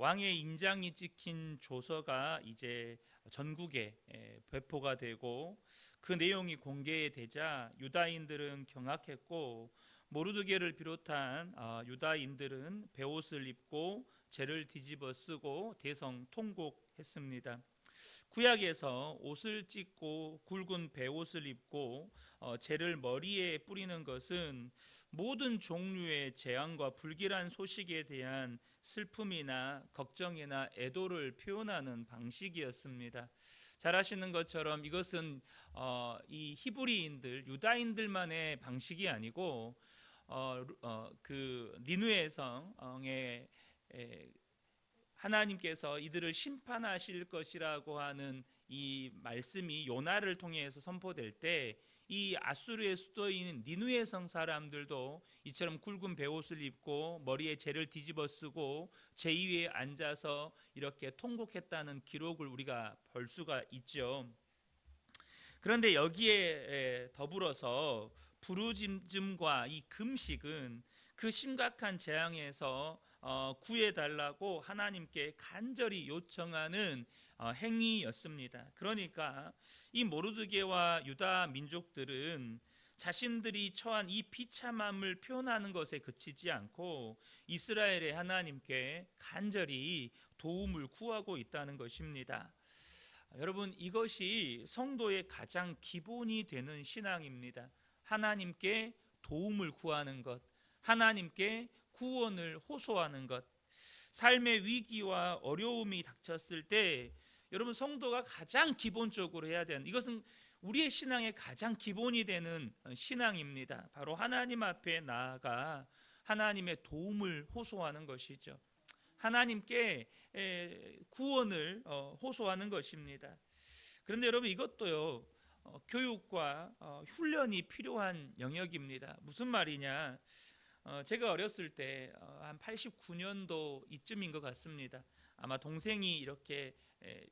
왕의 인장이 찍힌 조서가 이제 전국에 배포가 되고 그 내용이 공개되자 유다인들은 경악했고 모르드게를 비롯한 유다인들은 베옷을 입고 재를 뒤집어 쓰고 대성통곡했습니다. 구약에서 옷을 찢고 굵은 베옷을 입고 재를 머리에 뿌리는 것은 모든 종류의 재앙과 불길한 소식에 대한 슬픔이나 걱정이나 애도를 표현하는 방식이었습니다. 잘 아시는 것처럼 이것은 이 히브리인들 유다인들만의 방식이 아니고 그 니느웨 성에 하나님께서 이들을 심판하실 것이라고 하는 이 말씀이 요나를 통해서 선포될 때 이 아수르의 수도인 니느웨 성 사람들도 이처럼 굵은 베옷을 입고 머리에 재를 뒤집어 쓰고 재 위에 앉아서 이렇게 통곡했다는 기록을 우리가 볼 수가 있죠. 그런데 여기에 더불어서 부르짖음과 이 금식은 그 심각한 재앙에서 구해달라고 하나님께 간절히 요청하는 행위였습니다. 그러니까 이 모르드게와 유다 민족들은 자신들이 처한 이 비참함을 표현하는 것에 그치지 않고 이스라엘의 하나님께 간절히 도움을 구하고 있다는 것입니다. 여러분, 이것이 성도의 가장 기본이 되는 신앙입니다. 하나님께 도움을 구하는 것, 하나님께 구원을 호소하는 것. 삶의 위기와 어려움이 닥쳤을 때 여러분, 성도가 가장 기본적으로 해야 되는, 이것은 우리의 신앙의 가장 기본이 되는 신앙입니다. 바로 하나님 앞에 나아가 하나님의 도움을 호소하는 것이죠. 하나님께 구원을 호소하는 것입니다. 그런데 여러분, 이것도요 교육과 훈련이 필요한 영역입니다. 무슨 말이냐? 제가 어렸을 때 한 89년도 이쯤인 것 같습니다. 아마 동생이 이렇게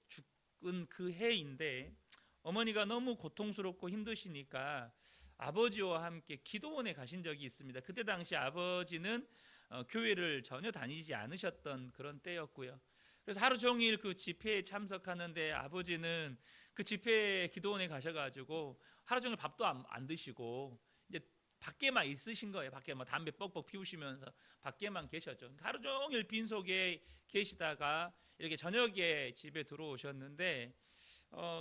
죽은 그 해인데 어머니가 너무 고통스럽고 힘드시니까 아버지와 함께 기도원에 가신 적이 있습니다. 그때 당시 아버지는 교회를 전혀 다니지 않으셨던 그런 때였고요. 그래서 하루 종일 그 집회에 참석하는데 아버지는 그 집회 기도원에 가셔가지고 하루 종일 밥도 안 드시고 이제 밖에만 있으신 거예요. 밖에 막 담배 뻑뻑 피우시면서 밖에만 계셨죠. 하루 종일 빈속에 계시다가 이렇게 저녁에 집에 들어오셨는데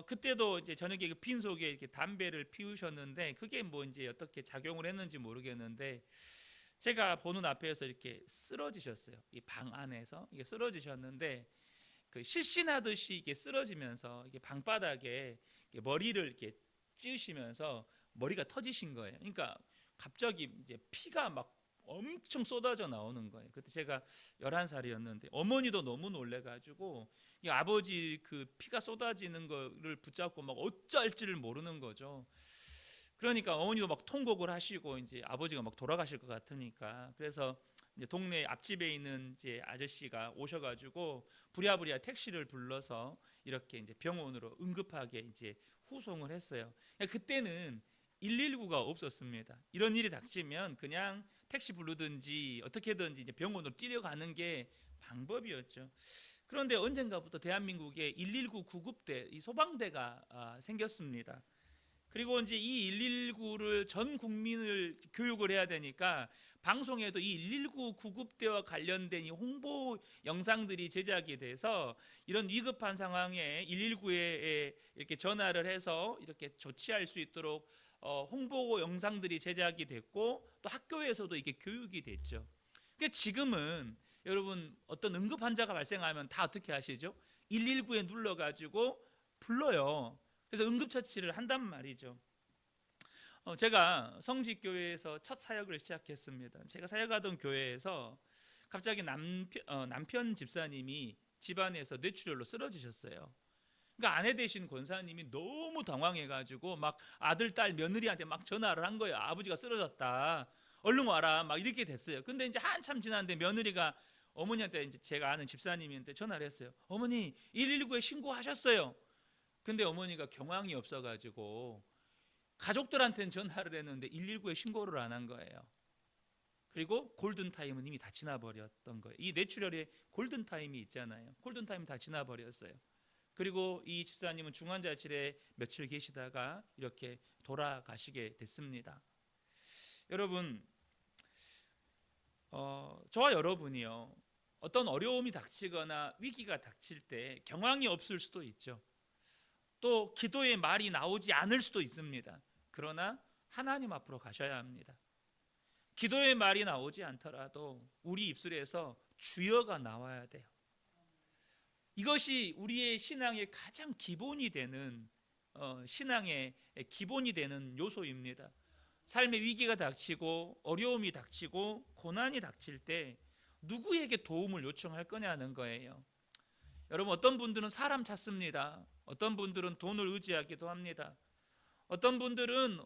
그때도 이제 저녁에 그 빈속에 이렇게 담배를 피우셨는데 그게 뭐 이제 어떻게 작용을 했는지 모르겠는데 제가 보는 앞에서 이렇게 쓰러지셨어요. 이 방 안에서 이게 쓰러지셨는데 그 실신하듯이 이게 쓰러지면서 이게 방바닥에 이렇게 머리를 이렇게 찌으시면서 머리가 터지신 거예요. 그러니까 갑자기 이제 피가 막 엄청 쏟아져 나오는 거예요. 그때 제가 11살이었는데 어머니도 너무 놀래가지고 이 아버지 그 피가 쏟아지는 거를 붙잡고 막 어쩔 줄을 모르는 거죠. 그러니까 어머니도 막 통곡을 하시고 이제 아버지가 막 돌아가실 것 같으니까 그래서 이제 동네 앞집에 있는 이제 아저씨가 오셔가지고 부랴부랴 택시를 불러서 이렇게 이제 병원으로 응급하게 이제 후송을 했어요. 그때는 119가 없었습니다. 이런 일이 닥치면 그냥 택시 부르든지 어떻게든지 이제 병원으로 뛰려가는 게 방법이었죠. 그런데 언젠가부터 대한민국에 119 구급대, 이 소방대가 생겼습니다. 그리고 이제 이 119를 전 국민을 교육을 해야 되니까 방송에도 이 119 구급대와 관련된 이 홍보 영상들이 제작이 돼서 이런 위급한 상황에 119에 이렇게 전화를 해서 이렇게 조치할 수 있도록 홍보 영상들이 제작이 됐고 또 학교에서도 이게 교육이 됐죠. 그러니까 지금은 여러분 어떤 응급 환자가 발생하면 다 어떻게 하시죠? 119에 눌러가지고 불러요. 그래서 응급처치를 한단 말이죠. 제가 성직교회에서 첫 사역을 시작했습니다. 제가 사역하던 교회에서 갑자기 남편 집사님이 집안에서 뇌출혈로 쓰러지셨어요. 그러니까 아내 되신 권사님이 너무 당황해가지고 막 아들, 딸, 며느리한테 막 전화를 한 거예요. 아버지가 쓰러졌다. 얼른 와라. 막 이렇게 됐어요. 근데 이제 한참 지났는데 며느리가 어머니한테 이제 제가 아는 집사님한테 전화를 했어요. 어머니 119에 신고하셨어요. 근데 어머니가 경황이 없어가지고 가족들한테는 전화를 했는데 119에 신고를 안 한 거예요. 그리고 골든타임은 이미 다 지나버렸던 거예요. 이 내추럴의 골든타임이 있잖아요. 골든타임 다 지나버렸어요. 그리고 이 집사님은 중환자실에 며칠 계시다가 이렇게 돌아가시게 됐습니다. 여러분, 저와 여러분이요, 어떤 어려움이 닥치거나 위기가 닥칠 때 경황이 없을 수도 있죠. 또 기도의 말이 나오지 않을 수도 있습니다. 그러나 하나님 앞으로 가셔야 합니다. 기도의 말이 나오지 않더라도 우리 입술에서 주여가 나와야 돼요. 이것이 우리의 신앙의 가장 기본이 되는 신앙의 기본이 되는 요소입니다. 삶의 위기가 닥치고 어려움이 닥치고 고난이 닥칠 때 누구에게 도움을 요청할 거냐는 거예요. 여러분, 어떤 분들은 사람 찾습니다. 어떤 분들은 돈을 의지하기도 합니다. 어떤 분들은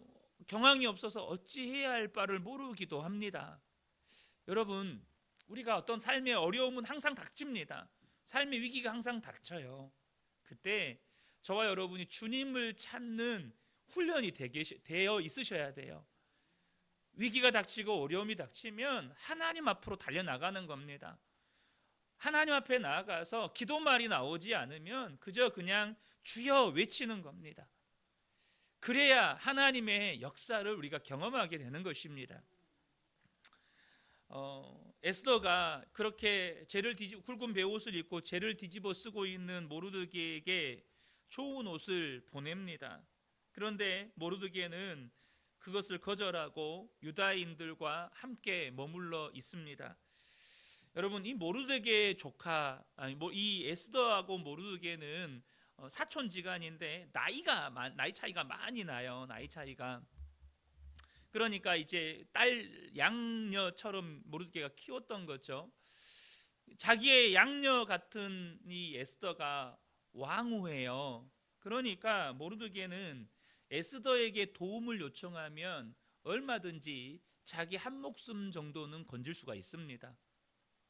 경황이 없어서 어찌해야 할 바를 모르기도 합니다. 여러분, 우리가 어떤 삶의 어려움은 항상 닥칩니다. 삶의 위기가 항상 닥쳐요. 그때 저와 여러분이 주님을 찾는 훈련이 되어 있으셔야 돼요. 위기가 닥치고 어려움이 닥치면 하나님 앞으로 달려나가는 겁니다. 하나님 앞에 나아가서 기도말이 나오지 않으면 그저 그냥 주여 외치는 겁니다. 그래야 하나님의 역사를 우리가 경험하게 되는 것입니다. 에스더가 그렇게 굵은 베옷을 입고 죄를 뒤집어 쓰고 있는 모르드게에게 좋은 옷을 보냅니다. 그런데 모르드게는 그것을 거절하고 유다인들과 함께 머물러 있습니다. 여러분, 이 모르드게의 이 에스더하고 모르드게는 사촌지간인데 나이 차이가 많이 나요. 나이 차이가. 그러니까 이제 딸 양녀처럼 모르드게가 키웠던 거죠. 자기의 양녀 같은 이 에스더가 왕후예요. 그러니까 모르드게는 에스더에게 도움을 요청하면 얼마든지 자기 한 목숨 정도는 건질 수가 있습니다.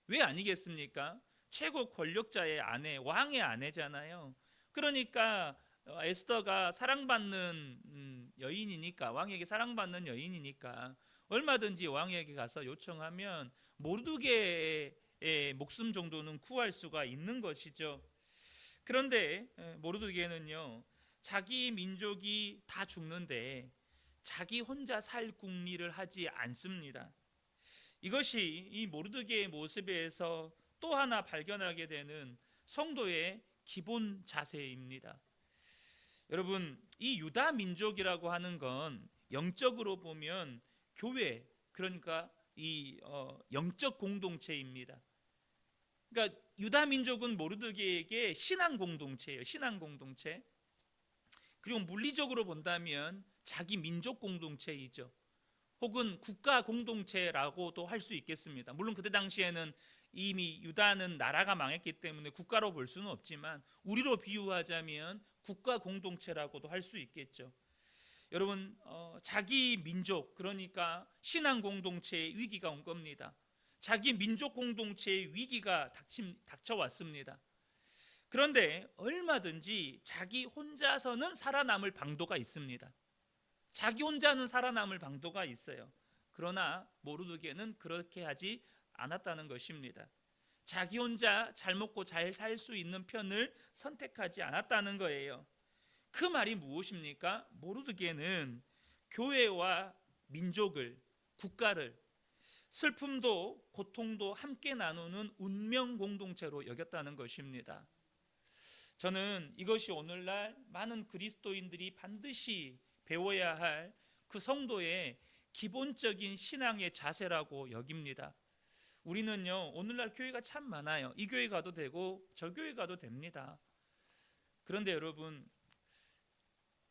왜 아니겠습니까? 최고 권력자의 아내, 왕의 아내잖아요. 그러니까 에스더가 사랑받는 여인이니까, 왕에게 사랑받는 여인이니까 얼마든지 왕에게 가서 요청하면 모르드게의 목숨 정도는 구할 수가 있는 것이죠. 그런데 모르드게는요, 자기 민족이 다 죽는데 자기 혼자 살 궁리를 하지 않습니다. 이것이 이 모르드게의 모습에서 또 하나 발견하게 되는 성도의 기본 자세입니다. 여러분, 이 유다 민족이라고 하는 건 영적으로 보면 교회, 그러니까 이 영적 공동체입니다. 그러니까 유다 민족은 모르드게에게 신앙 공동체예요. 신앙 공동체. 그리고 물리적으로 본다면 자기 민족 공동체이죠. 혹은 국가 공동체라고도 할 수 있겠습니다. 물론 그때 당시에는 이미 유다는 나라가 망했기 때문에 국가로 볼 수는 없지만 우리로 비유하자면 국가 공동체라고도 할 수 있겠죠. 여러분, 자기 민족, 그러니까 신앙 공동체의 위기가 온 겁니다. 자기 민족 공동체의 위기가 닥쳐왔습니다. 그런데 얼마든지 자기 혼자서는 살아남을 방도가 있습니다. 자기 혼자는 살아남을 방도가 있어요. 그러나 모르드게는 그렇게 하지 않았다는 것입니다. 자기 혼자 잘 먹고 잘 살 수 있는 편을 선택하지 않았다는 거예요. 그 말이 무엇입니까? 모르드게는 교회와 민족을, 국가를, 슬픔도 고통도 함께 나누는 운명 공동체로 여겼다는 것입니다. 저는 이것이 오늘날 많은 그리스도인들이 반드시 배워야 할 그 성도의 기본적인 신앙의 자세라고 여깁니다. 우리는요, 오늘날 교회가 참 많아요. 이 교회 가도 되고 저 교회 가도 됩니다. 그런데 여러분,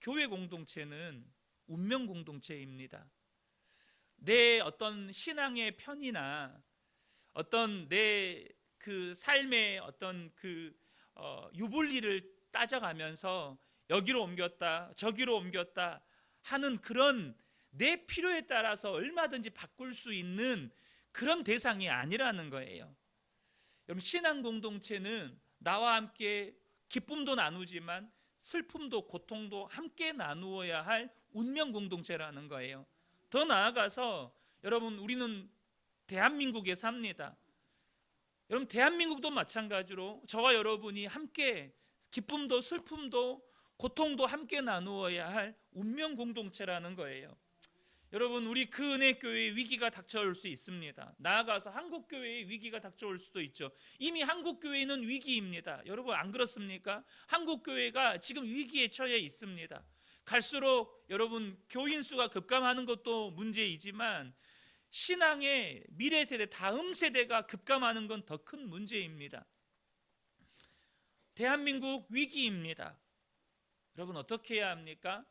교회 공동체는 운명 공동체입니다. 내 어떤 신앙의 편이나 어떤 내 그 삶의 어떤 그 유불리를 따져가면서 여기로 옮겼다 저기로 옮겼다 하는 그런 내 필요에 따라서 얼마든지 바꿀 수 있는 그런 대상이 아니라는 거예요. 여러분, 신앙 공동체는 나와 함께 기쁨도 나누지만 슬픔도 고통도 함께 나누어야 할 운명 공동체라는 거예요. 더 나아가서 여러분, 우리는 대한민국에 삽니다. 여러분, 대한민국도 마찬가지로 저와 여러분이 함께 기쁨도 슬픔도 고통도 함께 나누어야 할 운명 공동체라는 거예요. 여러분, 우리 그 은혜 교회에 위기가 닥쳐올 수 있습니다. 나아가서 한국 교회에 위기가 닥쳐올 수도 있죠. 이미 한국 교회는 위기입니다. 여러분, 안 그렇습니까? 한국 교회가 지금 위기에 처해 있습니다. 갈수록 여러분, 교인 수가 급감하는 것도 문제이지만 신앙의 미래 세대, 다음 세대가 급감하는 건 더 큰 문제입니다. 대한민국 위기입니다. 여러분, 어떻게 해야 합니까?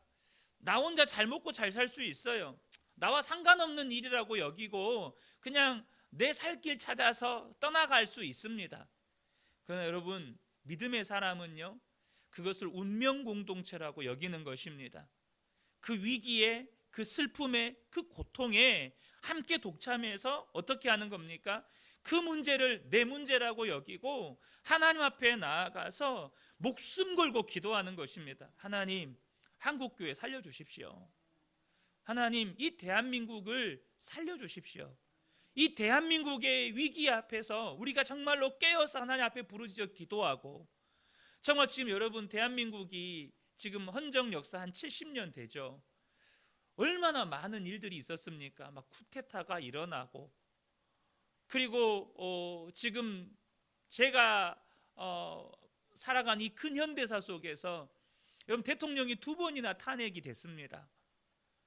나 혼자 잘 먹고 잘 살 수 있어요. 나와 상관없는 일이라고 여기고 그냥 내 살 길 찾아서 떠나갈 수 있습니다. 그러나 여러분, 믿음의 사람은요, 그것을 운명 공동체라고 여기는 것입니다. 그 위기에, 그 슬픔에, 그 고통에 함께 동참해서 어떻게 하는 겁니까? 그 문제를 내 문제라고 여기고 하나님 앞에 나아가서 목숨 걸고 기도하는 것입니다. 하나님, 한국교회 살려주십시오. 하나님, 이 대한민국을 살려주십시오. 이 대한민국의 위기 앞에서 우리가 정말로 깨어서 하나님 앞에 부르짖어 기도하고, 정말 지금 여러분, 대한민국이 지금 헌정 역사 한 70년 되죠. 얼마나 많은 일들이 있었습니까? 막 쿠데타가 일어나고, 그리고 지금 제가 살아간 이 큰 현대사 속에서 여러분, 대통령이 2번이나 탄핵이 됐습니다.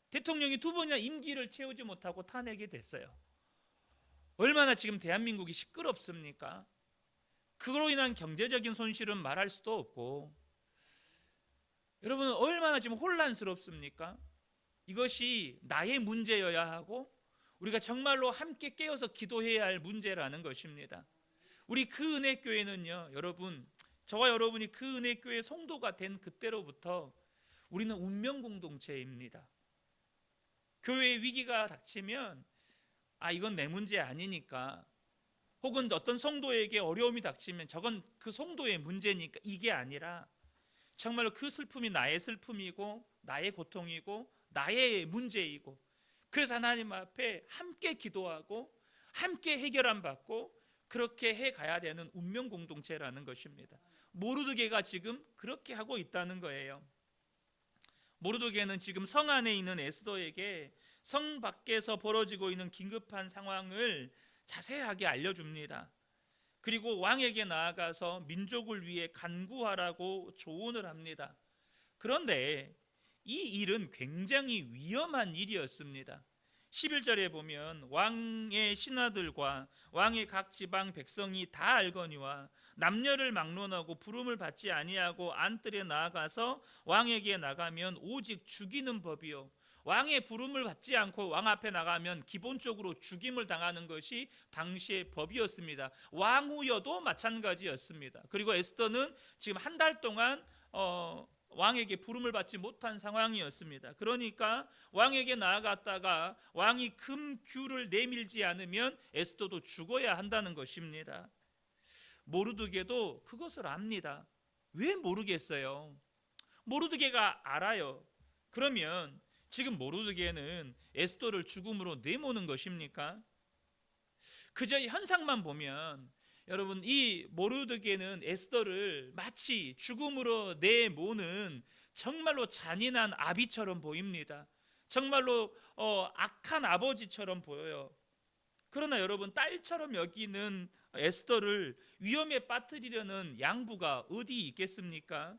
대통령이 2번이나 임기를 채우지 못하고 탄핵이 됐어요. 얼마나 지금 대한민국이 시끄럽습니까? 그로 인한 경제적인 손실은 말할 수도 없고, 여러분, 얼마나 지금 혼란스럽습니까? 이것이 나의 문제여야 하고 우리가 정말로 함께 깨어서 기도해야 할 문제라는 것입니다. 우리 그 은혜 교회는요, 여러분, 저와 여러분이 그 은혜 교회 성도가 된 그때로부터 우리는 운명 공동체입니다. 교회에 위기가 닥치면 이건 내 문제 아니니까, 혹은 어떤 성도에게 어려움이 닥치면 저건 그 성도의 문제니까, 이게 아니라 정말로 그 슬픔이 나의 슬픔이고 나의 고통이고 나의 문제이고, 그래서 하나님 앞에 함께 기도하고 함께 해결함 받고 그렇게 해가야 되는 운명 공동체라는 것입니다. 모르드게가 지금 그렇게 하고 있다는 거예요. 모르드게는 지금 성 안에 있는 에스더에게 성 밖에서 벌어지고 있는 긴급한 상황을 자세하게 알려줍니다. 그리고 왕에게 나아가서 민족을 위해 간구하라고 조언을 합니다. 그런데 이 일은 굉장히 위험한 일이었습니다. 11절에 보면 왕의 신하들과 왕의 각 지방 백성이 다 알거니와 남녀를 막론하고 부름을 받지 아니하고 안뜰에 나아가서 왕에게 나가면 오직 죽이는 법이요, 왕의 부름을 받지 않고 왕 앞에 나가면 기본적으로 죽임을 당하는 것이 당시의 법이었습니다. 왕후여도 마찬가지였습니다. 그리고 에스더는 지금 한 달 동안 왕에게 부름을 받지 못한 상황이었습니다. 그러니까 왕에게 나아갔다가 왕이 금규를 내밀지 않으면 에스더도 죽어야 한다는 것입니다. 모르드게도 그것을 압니다. 왜 모르겠어요? 모르드게가 알아요. 그러면 지금 모르드게는 에스더를 죽음으로 내모는 것입니까? 그저 현상만 보면 여러분, 이 모르드게는 에스더를 마치 죽음으로 내모는 정말로 잔인한 아비처럼 보입니다. 정말로 악한 아버지처럼 보여요. 그러나 여러분, 딸처럼 여기는 에스더를 위험에 빠뜨리려는 양부가 어디 있겠습니까?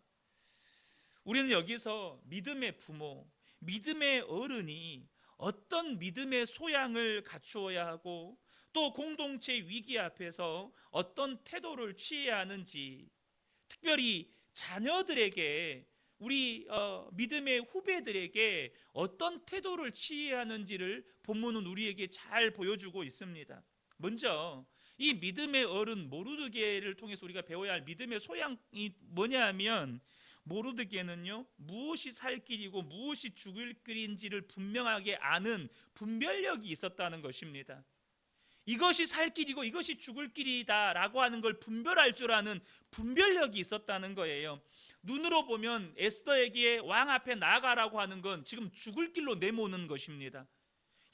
우리는 여기서 믿음의 부모, 믿음의 어른이 어떤 믿음의 소양을 갖추어야 하고 또 공동체 위기 앞에서 어떤 태도를 취해야 하는지, 특별히 자녀들에게, 우리 믿음의 후배들에게 어떤 태도를 취해야 하는지를 본문은 우리에게 잘 보여주고 있습니다. 먼저 이 믿음의 어른 모르드게를 통해서 우리가 배워야 할 믿음의 소양이 뭐냐 하면, 모르드게는요, 무엇이 살 길이고 무엇이 죽을 길인지를 분명하게 아는 분별력이 있었다는 것입니다. 이것이 살 길이고 이것이 죽을 길이다 라고 하는 걸 분별할 줄 아는 분별력이 있었다는 거예요. 눈으로 보면 에스더에게 왕 앞에 나아가라고 하는 건 지금 죽을 길로 내모는 것입니다.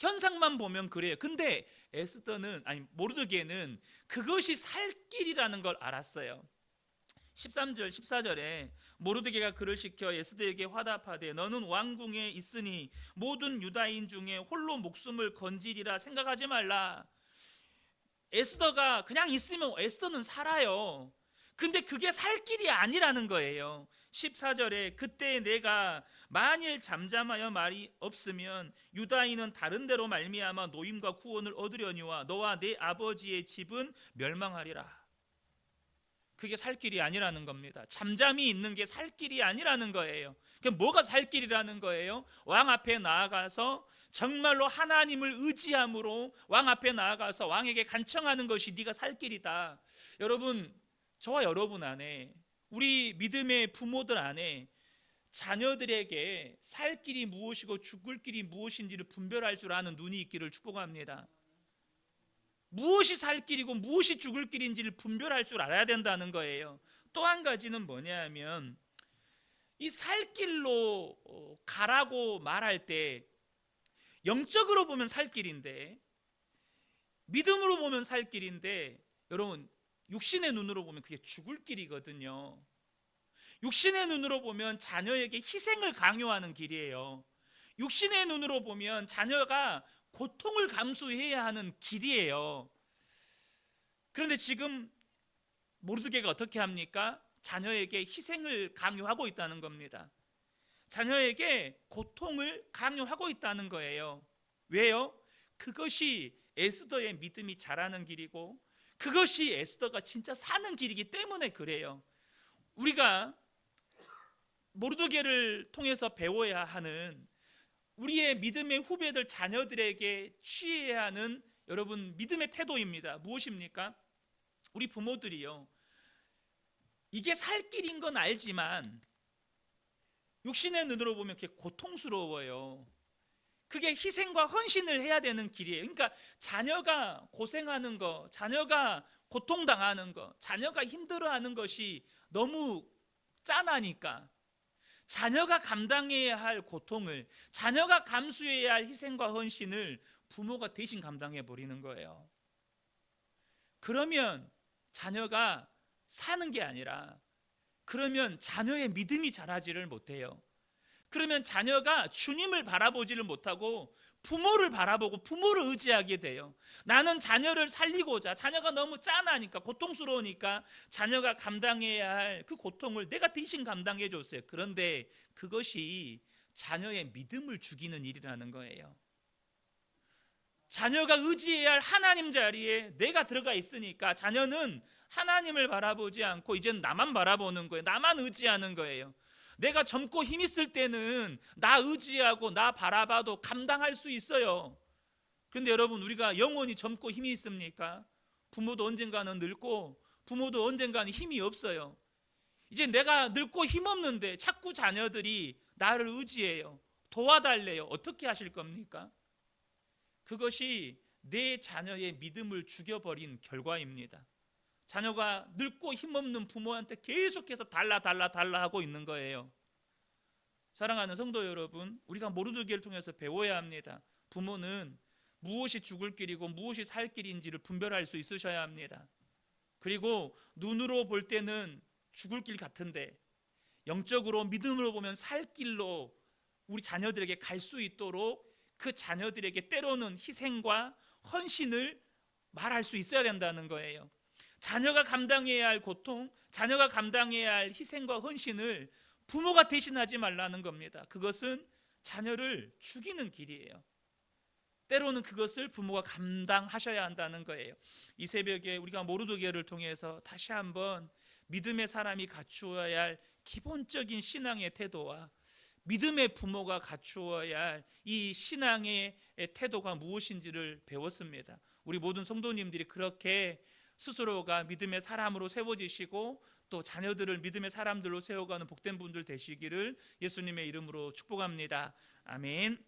현상만 보면 그래요. 근데 에스더는, 아니 모르드게는 그것이 살 길이라는 걸 알았어요. 13절 14절에 모르드게가 그를 시켜 에스더에게 화답하되 너는 왕궁에 있으니 모든 유다인 중에 홀로 목숨을 건지리라 생각하지 말라. 에스더가 그냥 있으면 에스더는 살아요. 근데 그게 살 길이 아니라는 거예요. 14절에 그때 내가 만일 잠잠하여 말이 없으면 유다인은 다른 데로 말미암아 노임과 구원을 얻으려니와 너와 내 아버지의 집은 멸망하리라. 그게 살 길이 아니라는 겁니다. 잠잠히 있는 게 살 길이 아니라는 거예요. 그럼 뭐가 살 길이라는 거예요? 왕 앞에 나아가서 정말로 하나님을 의지함으로 왕 앞에 나아가서 왕에게 간청하는 것이 네가 살 길이다. 여러분, 저와 여러분 안에, 우리 믿음의 부모들 안에 자녀들에게 살 길이 무엇이고 죽을 길이 무엇인지를 분별할 줄 아는 눈이 있기를 축복합니다. 무엇이 살 길이고 무엇이 죽을 길인지를 분별할 줄 알아야 된다는 거예요. 또 한 가지는 뭐냐 하면 이 살 길로 가라고 말할 때 영적으로 보면 살 길인데, 믿음으로 보면 살 길인데, 여러분 육신의 눈으로 보면 그게 죽을 길이거든요. 육신의 눈으로 보면 자녀에게 희생을 강요하는 길이에요. 육신의 눈으로 보면 자녀가 고통을 감수해야 하는 길이에요. 그런데 지금 모르드게가 어떻게 합니까? 자녀에게 희생을 강요하고 있다는 겁니다. 자녀에게 고통을 강요하고 있다는 거예요. 왜요? 그것이 에스더의 믿음이 자라는 길이고 그것이 에스더가 진짜 사는 길이기 때문에 그래요. 우리가 모르드게를 통해서 배워야 하는, 우리의 믿음의 후배들 자녀들에게 취해야 하는 여러분 믿음의 태도입니다. 무엇입니까? 우리 부모들이요, 이게 살 길인 건 알지만 육신의 눈으로 보면 그게 고통스러워요. 그게 희생과 헌신을 해야 되는 길이에요. 그러니까 자녀가 고생하는 거, 자녀가 고통당하는 거, 자녀가 힘들어하는 것이 너무 짠하니까 자녀가 감당해야 할 고통을, 자녀가 감수해야 할 희생과 헌신을 부모가 대신 감당해 버리는 거예요. 그러면 자녀가 사는 게 아니라, 그러면 자녀의 믿음이 자라지를 못해요. 그러면 자녀가 주님을 바라보지를 못하고 부모를 바라보고 부모를 의지하게 돼요. 나는 자녀를 살리고자, 자녀가 너무 짠하니까, 고통스러우니까 자녀가 감당해야 할 그 고통을 내가 대신 감당해 줬어요. 그런데 그것이 자녀의 믿음을 죽이는 일이라는 거예요. 자녀가 의지해야 할 하나님 자리에 내가 들어가 있으니까 자녀는 하나님을 바라보지 않고 이제는 나만 바라보는 거예요. 나만 의지하는 거예요. 내가 젊고 힘 있을 때는 나 의지하고 나 바라봐도 감당할 수 있어요. 그런데 여러분, 우리가 영원히 젊고 힘이 있습니까? 부모도 언젠가는 늙고 부모도 언젠가는 힘이 없어요. 이제 내가 늙고 힘없는데 자꾸 자녀들이 나를 의지해요. 도와달래요. 어떻게 하실 겁니까? 그것이 내 자녀의 믿음을 죽여버린 결과입니다. 자녀가 늙고 힘없는 부모한테 계속해서 달라 하고 있는 거예요. 사랑하는 성도 여러분, 우리가 모르드게를 통해서 배워야 합니다. 부모는 무엇이 죽을 길이고 무엇이 살 길인지를 분별할 수 있으셔야 합니다. 그리고 눈으로 볼 때는 죽을 길 같은데 영적으로 믿음으로 보면 살 길로 우리 자녀들에게 갈 수 있도록 그 자녀들에게 때로는 희생과 헌신을 말할 수 있어야 된다는 거예요. 자녀가 감당해야 할 고통, 자녀가 감당해야 할 희생과 헌신을 부모가 대신하지 말라는 겁니다. 그것은 자녀를 죽이는 길이에요. 때로는 그것을 부모가 감당하셔야 한다는 거예요. 이 새벽에 우리가 모르드게를 통해서 다시 한번 믿음의 사람이 갖추어야 할 기본적인 신앙의 태도와 믿음의 부모가 갖추어야 할 이 신앙의 태도가 무엇인지를 배웠습니다. 우리 모든 성도님들이 그렇게 스스로가 믿음의 사람으로 세워지시고 또 자녀들을 믿음의 사람들로 세워가는 복된 분들 되시기를 예수님의 이름으로 축복합니다. 아멘.